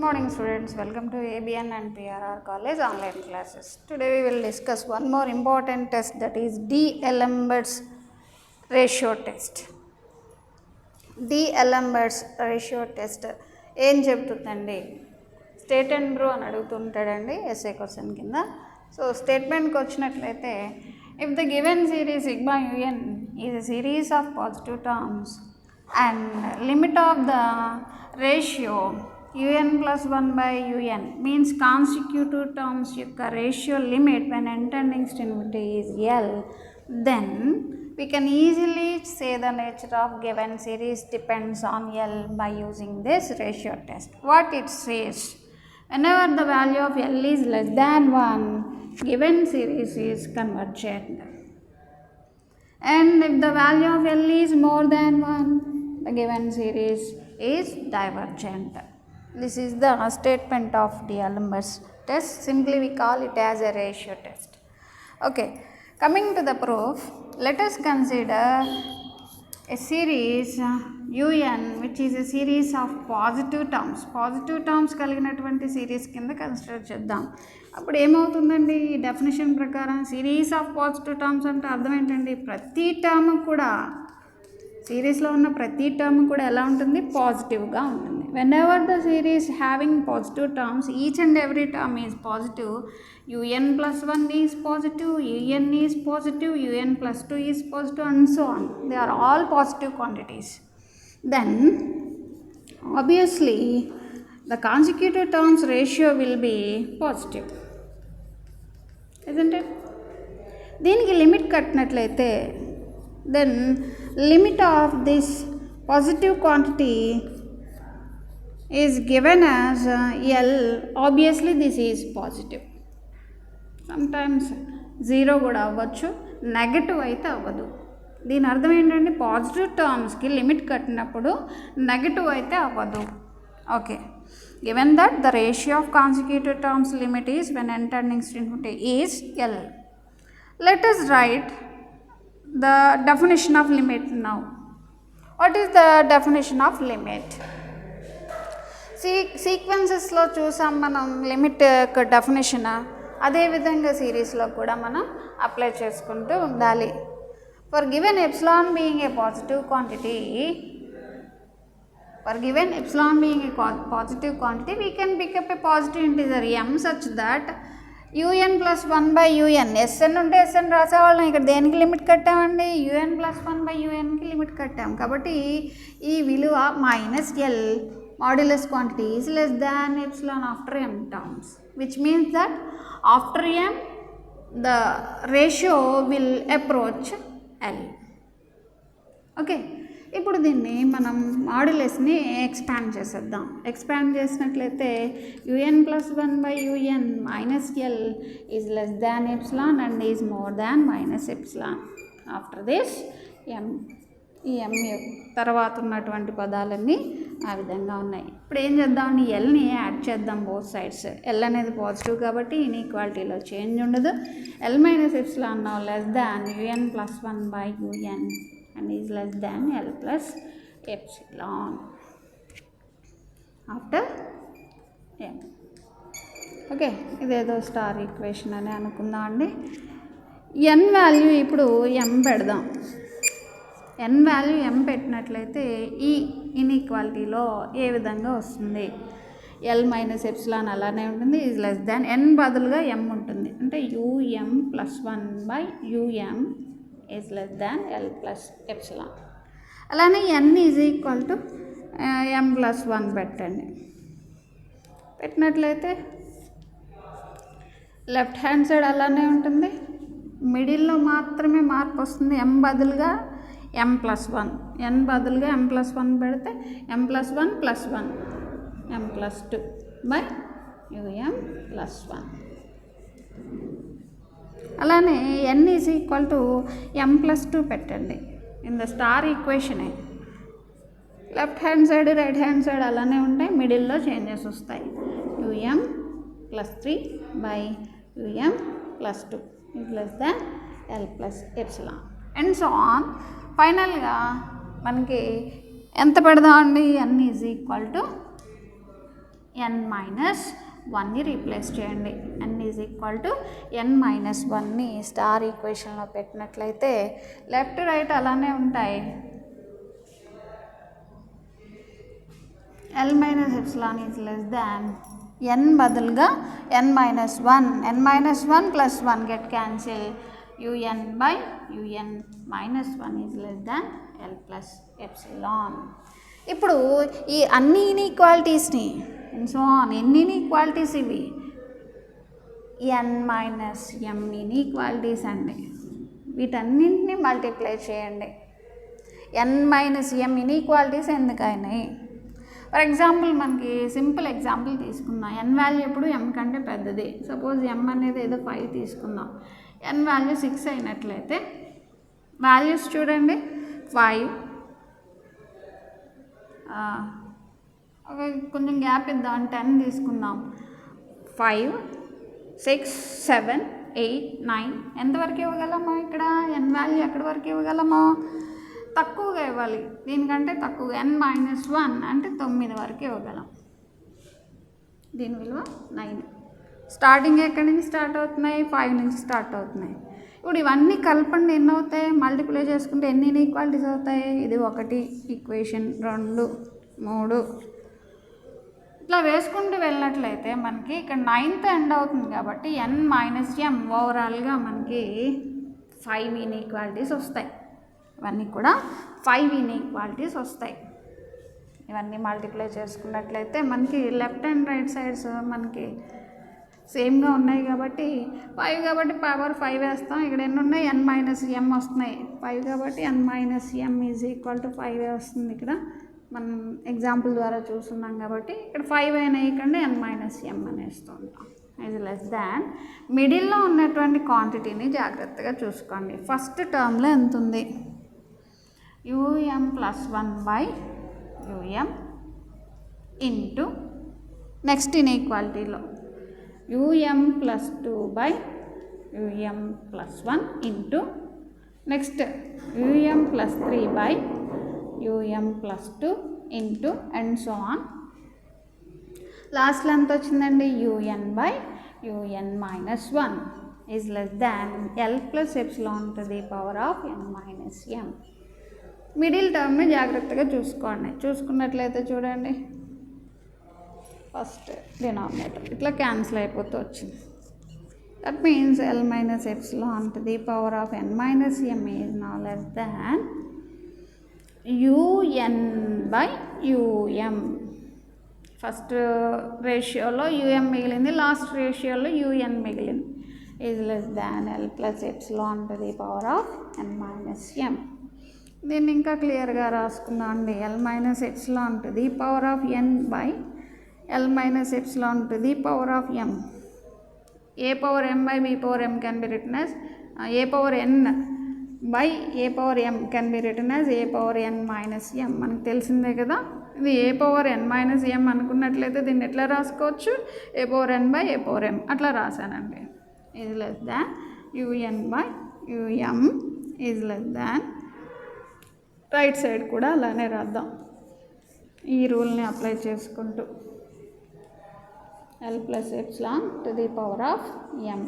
Morning students, welcome to ABN and PRR College online classes. Today we will discuss one more important test, that is D'Alembert's ratio test. D'Alembert's ratio test ఏం చెప్తుందండి, state and bro అని అడుగుతుంటాడండి SA question కింద. So స్టేట్మెంట్కి వచ్చినట్లయితే, if the given series sigma UN is a series of positive terms and limit of the ratio un plus 1 by un means consecutive terms యొక్క ratio limit when entering infinity is L, then we can easily say the nature of given series depends on L by using this ratio test. What it says, whenever the value of L is less than 1, given series is convergent, and if the value of L is more than 1, the given series is divergent. This is the statement of D'Alembert's test. Simply we call it as a ratio test. Okay, coming to the proof, let us consider a series un which is a series of positive terms కలిగినటువంటి series కింద consider చేద్దాం. అప్పుడు ఏమవుతుందండి, ఈ definition ప్రకారం series of positive terms అంటే అర్థం ఏంటండి, ప్రతి టర్మ్ కూడా సిరీస్లో ఉన్న ప్రతి టర్మ్ కూడా ఎలా ఉంటుంది, పాజిటివ్గా ఉంటుంది. Whenever the series having positive terms, each and every term is positive. un plus 1 is positive, un is positive, un plus 2 is positive, and so on. They are all positive quantities. Then obviously the consecutive terms ratio will be positive, isn't it? దీనికి limit కట్టినట్లయితే, then limit of this positive quantity is given as L. Obviously this is positive. Sometimes 0 కూడా అవ్వచ్చు, negative అయితే అవ్వదు. దీని అర్థం ఏంటంటే, positive టర్మ్స్కి limit కట్టినప్పుడు నెగటివ్ అయితే అవ్వదు. Okay, given that the ratio of consecutive terms limit is when entering infinity is L. Let us write the definition of limit now. What is the definition of limit? సీక్వెన్సెస్లో చూసాం మనం limit యొక్క definition, అదేవిధంగా సిరీస్లో కూడా మనం apply చేసుకుంటూ ఉండాలి. For given epsilon being a positive quantity, we can pick up a positive integer m such that un plus 1 by un, sn ఉంటే sn రాసేవాళ్ళం. ఇక్కడ దేనికి లిమిట్ కట్టామండి, un plus 1 by unకి లిమిట్ కట్టాం. కాబట్టి ఈ విలువ minus L modulus quantity is less than epsilon after m terms, which means that after m the ratio will approach L. Okay, ఇప్పుడు దీన్ని మనం మాడ్యులస్ని ఎక్స్పాండ్ చేసేద్దాం. ఎక్స్పాండ్ చేసినట్లయితే un plus 1 by un minus L is less than epsilon and is more than minus epsilon. After this m, ఈ m తర్వాత ఉన్నటువంటి పదాలన్నీ ఆ విధంగా ఉన్నాయి. ఇప్పుడు ఏం చేద్దాం, ఈ ఎల్ని యాడ్ చేద్దాం బోత్ సైడ్స్. ఎల్ అనేది పాజిటివ్ కాబట్టి ఇన్ఈక్వాలిటీలో చేంజ్ ఉండదు. L minus epsilon now less than un plus 1 by un and is less than L plus epsilon after m. Okay, ఇదేదో స్టార్ ఈక్వేషన్ అని అనుకుందాం అండి. n వాల్యూ ఇప్పుడు m పెడదాం. n వాల్యూ m పెట్టినట్లయితే ఈ ఇన్ఈక్వాలిటీలో ఏ విధంగా వస్తుంది, L మైనస్ ఎప్సిలాన్ అలానే ఉంటుంది, ఈజ్ లెస్ దాన్ n బదులుగా m ఉంటుంది. అంటే um plus 1 by um is less than L plus epsilon. అలానే n is equal to m plus 1 పెట్టండి. పెట్టినట్లయితే లెఫ్ట్ హ్యాండ్ సైడ్ అలానే ఉంటుంది, మిడిల్లో మాత్రమే మార్పు వస్తుంది. m బదులుగా m plus 1, n బదులుగా m plus 1 పెడితే m plus 1 plus 1, m plus 2 by um plus 1. అలానే n is equal to m plus 2 పెట్టండి ఇన్ ద స్టార్ ఈక్వేషనే. Left hand side right hand side అలానే ఉంటాయి, మిడిల్లో చేంజెస్ వస్తాయి. um plus 3 by um plus 2 is less than L plus epsilon and so on. ఫైనల్గా మనకి ఎంత పెడదామండి, n ఈజ్ ఈక్వల్ టు n-1ని రీప్లేస్ చేయండి. n = n-1ని స్టార్ ఈక్వేషన్లో పెట్టినట్లయితే లెఫ్ట్ రైట్ అలానే ఉంటాయి. L minus epsilon is less than n బదులుగా n-1 plus 1 get cancel un/un-1 is less than L plus epsilon. ఇప్పుడు ఈ అన్ని ఇన్ఈక్వాలిటీస్ని ఎన్ని ఇన్ఈక్వాలిటీస్ ఇవి n-m ఇన్ఈక్వాలిటీస్ అండి. వీటన్నింటినీ మల్టిప్లై చేయండి. n-m ఇన్ఈక్వాలిటీస్ ఎందుకైనాయి? ఫర్ ఎగ్జాంపుల్ మనకి సింపుల్ ఎగ్జాంపుల్ తీసుకుందాం. n వాల్యూ ఎప్పుడు m కంటే పెద్దది. సపోజ్ m అనేది ఏదో 5 తీసుకుందాం. n వాల్యూ 6 అయినట్లయితే వాల్యూస్ చూడండి. 5 కొంచెం గ్యాప్ ఇద్దాం, 10 తీసుకుందాం. 5 6 7 8 9 ఎంతవరకు ఇవ్వగలమో ఇక్కడ n వాల్యూ ఎక్కడి వరకు ఇవ్వగలమో తక్కువగా ఇవ్వాలి. దీనికంటే తక్కువగా n-1 అంటే 9 వరకు ఇవ్వగలం. దీని విలువ 9. స్టార్టింగ్ ఎక్కడి నుంచి స్టార్ట్ అవుతున్నాయి? 5 నుంచి స్టార్ట్ అవుతున్నాయి. ఇప్పుడు ఇవన్నీ కలపండి, ఎన్ని అవుతాయి? మల్టిప్లై చేసుకుంటే ఎన్ని ఇన్ఈక్వాలిటీస్ అవుతాయి? ఇది 1 ఈక్వేషన్, 2 3 ఇట్లా వేసుకుంటూ వెళ్ళినట్లయితే మనకి ఇక్కడ 9th ఎండ్ అవుతుంది కాబట్టి n-m ఓవరాల్గా మనకి 5 ఇన్ఈక్వాలిటీస్ వస్తాయి. ఇవన్నీ కూడా 5 ఇన్ఈక్వాలిటీస్ వస్తాయి. ఇవన్నీ మల్టిప్లై చేసుకున్నట్లయితే మనకి లెఫ్ట్ అండ్ రైట్ సైడ్స్ మనకి సేమ్గా ఉన్నాయి కాబట్టి 5 కాబట్టి పవర్ 5 వేస్తాం. ఇక్కడ ఎన్ని ఉన్నాయి? n-m వస్తున్నాయి. 5 కాబట్టి n-m = 5 వస్తుంది. ఇక్కడ మనం ఎగ్జాంపుల్ ద్వారా చూస్తున్నాం కాబట్టి ఇక్కడ 5 అయినాయి, ఇక్కడ n-m అనేస్తూ ఉంటాం. ఇది లెస్ దాన్ మిడిల్లో ఉన్నటువంటి క్వాంటిటీని జాగ్రత్తగా చూసుకోండి. ఫస్ట్ టర్మ్లో ఎంత ఉంది? um+1/um ఇంటూ నెక్స్ట్ ఇన్ఈక్వాలిటీలో um+2/um+1 into next um+3/um+2 into and so on. లాస్ట్లో ఎంత వచ్చిందండి? un/un-1 is less than L plus epsilon to the power of n-m. Middle టర్మ్ని జాగ్రత్తగా చూసుకోండి. చూసుకున్నట్లయితే చూడండి, ఫస్ట్ డినామినేటర్ ఇట్లా క్యాన్సిల్ అయిపోతూ వచ్చింది. That means L minus epsilon to the power of n-m is now less than un/um. First రేషియోలో um మిగిలింది, లాస్ట్ రేషియోలో un మిగిలింది. Is less than L plus epsilon to the power of n-m. దీన్ని ఇంకా క్లియర్గా రాసుకుందాం అండి. L minus epsilon to the power of n/L minus epsilon to the power of m. a power m by b power m can be written as a power n by a power m can be written as a power n minus m. మనకు తెలిసిందే కదా. ఇది a power n minus m అనుకున్నట్లయితే దీన్ని ఎట్లా రాసుకోవచ్చు? a power n by a power m అట్లా రాశానండి. Is less than un/um is less than. Right side కూడా అలానే రాద్దాం, ఈ రూల్ని అప్లై చేసుకుంటూ. L plus epsilon to the power of m.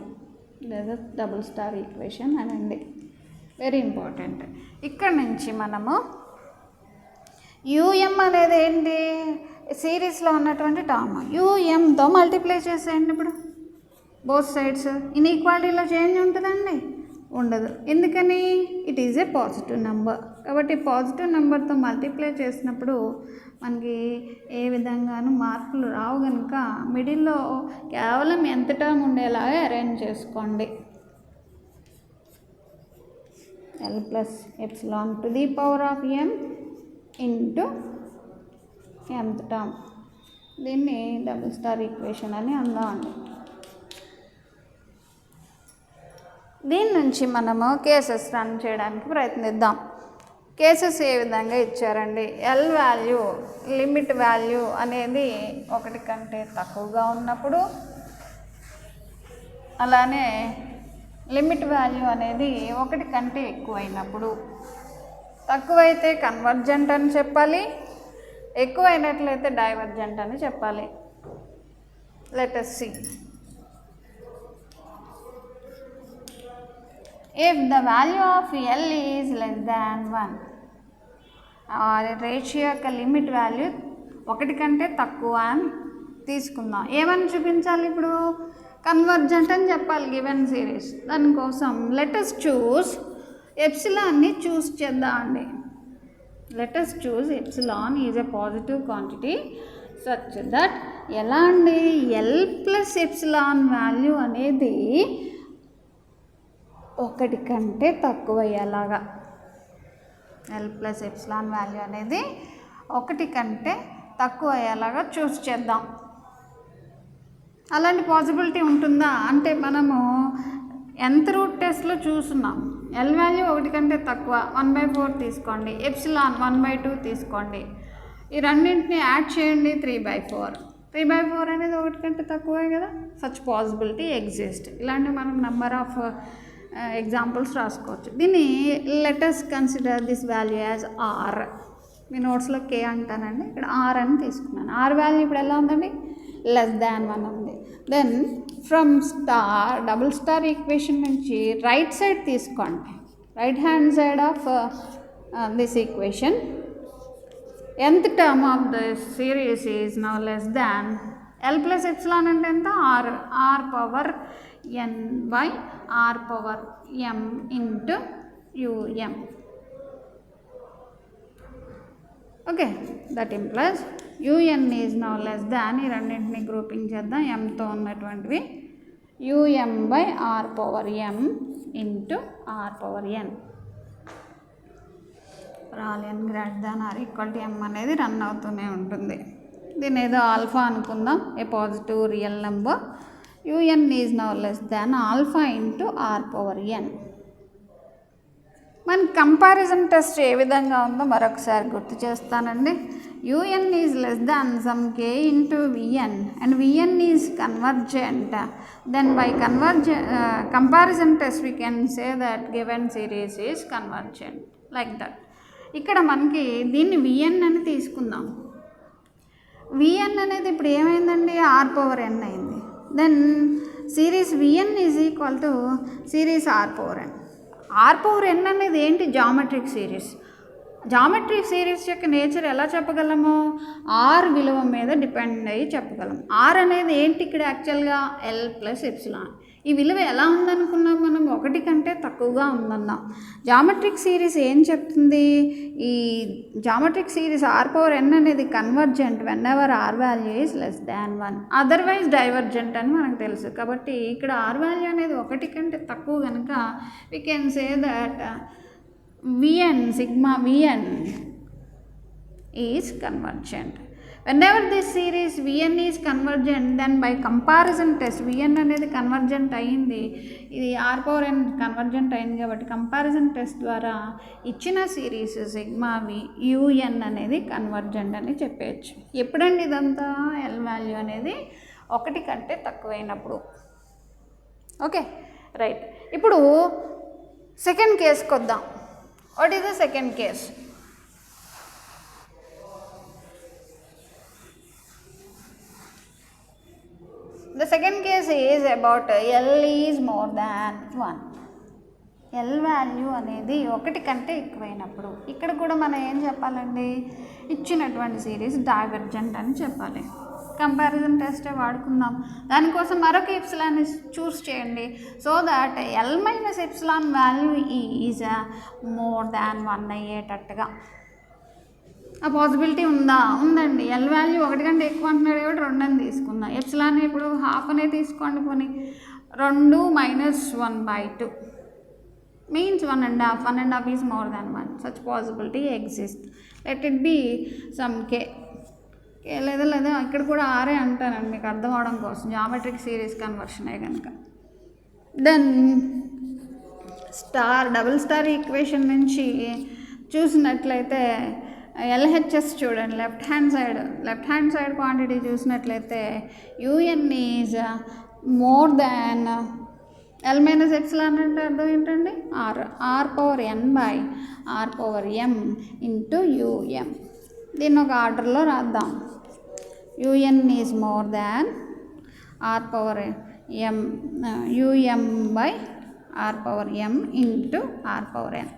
లేదా డబుల్ స్టార్ ఈక్వేషన్ అనండి. Very important. ఇక్కడ నుంచి మనము um అనేది ఏంటి? సిరీస్లో ఉన్నటువంటి టర్మ్ umతో మల్టిప్లై చేసేయండి. ఇప్పుడు బోత్ సైడ్స్. ఇన్ఈక్వాలిటీలో చేంజ్ ఉంటుందండి? ఉండదు. ఎందుకని? It is a positive number. కాబట్టి పాజిటివ్ నెంబర్తో మల్టిప్లై చేసినప్పుడు మనకి ఏ విధంగానూ మార్పులు రావు. కనుక మిడిల్లో కేవలం ఎంత టర్మ్ ఉండేలాగా అరేంజ్ చేసుకోండి. L plus epsilon to the power of m into nth term. దీన్ని డబుల్ స్టార్ ఈక్వేషన్ అని అందామండి. దీని నుంచి మనము కేసెస్ రన్ చేయడానికి ప్రయత్నిద్దాం. కేసెస్ ఏ విధంగా ఇచ్చారండి? ఎల్ వాల్యూ, లిమిట్ వాల్యూ అనేది 1 కంటే తక్కువగా ఉన్నప్పుడు, అలానే లిమిట్ వాల్యూ అనేది 1 కంటే ఎక్కువైనప్పుడు. తక్కువైతే కన్వర్జెంట్ అని చెప్పాలి, ఎక్కువైనట్లయితే డైవర్జెంట్ అని చెప్పాలి. let us see. If the value of L is less than 1, ratio యొక్క లిమిట్ వాల్యూ 1 కంటే తక్కువ అని తీసుకుందాం. ఏమని చూపించాలి ఇప్పుడు? కన్వర్జెంట్ అని చెప్పాలి గివెన్ సిరీస్. దానికోసం లెటస్ చూస్ ఎప్సిలాన్ని చూస్ చేద్దామండి. Let us choose epsilon is a positive quantity such that ఎలా అండి ఎల్ ప్లస్ ఎప్సిలాన్ వాల్యూ అనేది 1 కంటే తక్కువ అయ్యేలాగా. ఎల్ ప్లస్ ఎప్సిలాన్ వాల్యూ అనేది 1 కంటే తక్కువ అయ్యేలాగా చూస్ చేద్దాం. అలాంటి పాసిబిలిటీ ఉంటుందా అంటే మనము nth రూట్ టెస్ట్లో చూస్తున్నాం. ఎల్ వాల్యూ 1 కంటే తక్కువ 1/4 తీసుకోండి, ఎప్సిలాన్ 1/2 తీసుకోండి. ఈ రెండింటిని యాడ్ చేయండి 3/4. 3/4 అనేది 1 కంటే తక్కువే కదా. Such possibility exist. ఇలాంటి మనం నెంబర్ ఆఫ్ ఎగ్జాంపుల్స్ రాసుకోవచ్చు. దీన్ని let's consider this value as R. మీ నోట్స్లో కే అంటానండి, ఇక్కడ ఆర్ అని తీసుకున్నాను. ఆర్ వాల్యూ ఇప్పుడు ఎలా ఉందండి? లెస్ దాన్ 1 ఉంది. Then from star double star equation నుంచి రైట్ సైడ్ తీసుకోండి. Right hand side of this equation nth term of the series is now less than L plus epsilon అంటే ఎంత? R power n by are power m into um. Okay, that implies un is now less than, ఈ రెండింటిని grouping చేద్దాం, mతో ఉన్నటువంటివి, um by are power m into are power n. All n greater than or equal to m అనేది run అవుతూనే ఉంటుంది. దీని ఏదో ఆల్ఫా అనుకుందాం, a positive real number. un is now less than alpha into are power n. మన comparison test ఏ విధంగా ఉందో మరొకసారి గుర్తు చేస్తానండి. un is less than some k into vn and vn is convergent. Then by comparison test we can say that given series is convergent like that. ఇక్కడ మనకి దీన్ని vn అని తీసుకుందాం. vn అనేది ఇప్పుడు ఏమైందండి? ఆర్ పవర్ n అయింది. Then series vn is equal to series are power n. R power n అనేది ఏంటి? Geometric series. జామెట్రిక్ సిరీస్ యొక్క నేచర్ ఎలా చెప్పగలము? ఆర్ విలువ మీద డిపెండ్ అయ్యి చెప్పగలం. ఆర్ అనేది ఏంటి ఇక్కడ యాక్చువల్గా? L plus epsilon. ఈ విలువ ఎలా ఉందనుకున్నాం మనం? 1 కంటే తక్కువగా ఉందన్నాం. జామెట్రిక్ సిరీస్ ఏం చెప్తుంది? ఈ geometric series are power n అనేది convergent whenever r value is less less than 1, otherwise divergent అని మనకు తెలుసు. కాబట్టి ఇక్కడ ఆర్ వాల్యూ అనేది 1 కంటే తక్కువ కనుక we can say that vn sigma vn is convergent. Whenever this series vn is convergent, then by comparison test vn అనేది కన్వర్జెంట్ అయింది, ఇది ఆర్ పవర్ n కన్వర్జెంట్ అయింది కాబట్టి కంపారిజన్ టెస్ట్ ద్వారా ఇచ్చిన సిరీస్ సిగ్మా un అనేది కన్వర్జెంట్ అని చెప్పేయచ్చు. ఎప్పుడండి ఇదంతా? ఎల్ వాల్యూ అనేది 1 కంటే తక్కువైనప్పుడు. Okay, right. ఇప్పుడు సెకండ్ కేసుకి వద్దాం. What is the second case? The second case is about L is more than 1. L value అనేది 1 కంటే ఎక్కువైనప్పుడు. ఇక్కడ కూడా మనం ఏం చెప్పాలండి? ఇచ్చినటువంటి సిరీస్ డైవర్జెంట్ అని చెప్పాలి. కంపారిజన్ టెస్టే వాడుకుందాం. దానికోసం మరొక ఎప్సిలాన్ చూస్ చేయండి. So that L minus epsilon value is more than 1 అయ్యేటట్టుగా. ఆ పాసిబిలిటీ ఉందా? ఉందండి. ఎల్ వాల్యూ 1 కంటే ఎక్కువ అంటున్నాడు కాబట్టి 2 అని తీసుకుందాం. ఎప్సిలాన్ ఇప్పుడు హాఫ్ అనే తీసుకోండి. పోనీ 2 minus 1/2 means 1.5. 1.5 is more than 1. Such possibility exist. Let it be some K. లేదా ఇక్కడ కూడా ఆరే అంటానండి మీకు అర్థం అవడం కోసం, జామెట్రిక్ సిరీస్ కన్వర్షనే కనుక. దెన్ డబుల్ స్టార్ ఈక్వేషన్ నుంచి చూసినట్లయితే ఎల్హెచ్ఎస్ చూడండి, లెఫ్ట్ హ్యాండ్ సైడ్ క్వాంటిటీ చూసినట్లయితే un is more than L minus epsilon అంటే అర్థం ఏంటండి? R power n by are power m into um. దీన్ని ఒక ఆర్డర్లో రాద్దాం. un is more than R power M UM by are power M into are power N.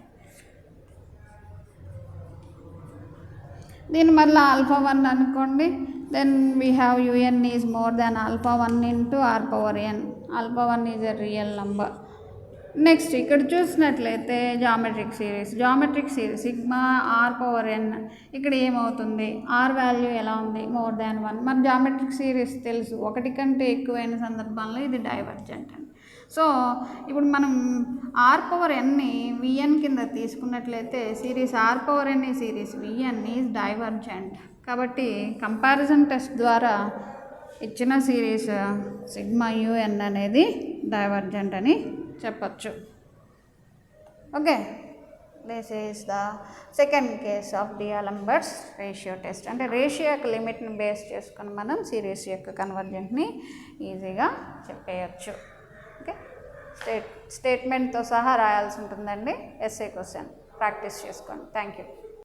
దీని మళ్ళీ ఆల్ఫా 1 అనుకోండి, then we have UN is more than alpha 1 into are power N. Alpha 1 is a real number. Next ఇక్కడ చూసినట్లయితే geometric series sigma R power N. ఇక్కడ ఏమవుతుంది, are value ఎలా ఉంది, మోర్ దాన్ 1. మరి జామెట్రిక్ సిరీస్ తెలుసు, ఒకటి కంటే ఎక్కువైన సందర్భంలో ఇది డైవర్జెంట్ అని. సో ఇప్పుడు మనం ఆర్ పవర్ ఎన్ని విఎన్ కింద తీసుకున్నట్లయితే series are power N series VN is divergent. కాబట్టి కంపారిజన్ టెస్ట్ ద్వారా ఇచ్చిన సిరీస్ సిగ్మా యుఎన్ అనేది డైవర్జెంట్ అని చెప్పచ్చు. Okay, this is the second case of D'Alembert's ratio test. అంటే రేషియో యొక్క లిమిట్ని బేస్ చేసుకొని మనం సిరీస్ యొక్క కన్వర్జెంట్ని ఈజీగా చెప్పేయచ్చు. ఓకే, స్టేట్మెంట్తో సహా రాయాల్సి ఉంటుందండి. ఎస్ఏ క్వశ్చన్ ప్రాక్టీస్ చేసుకోండి. Thank you.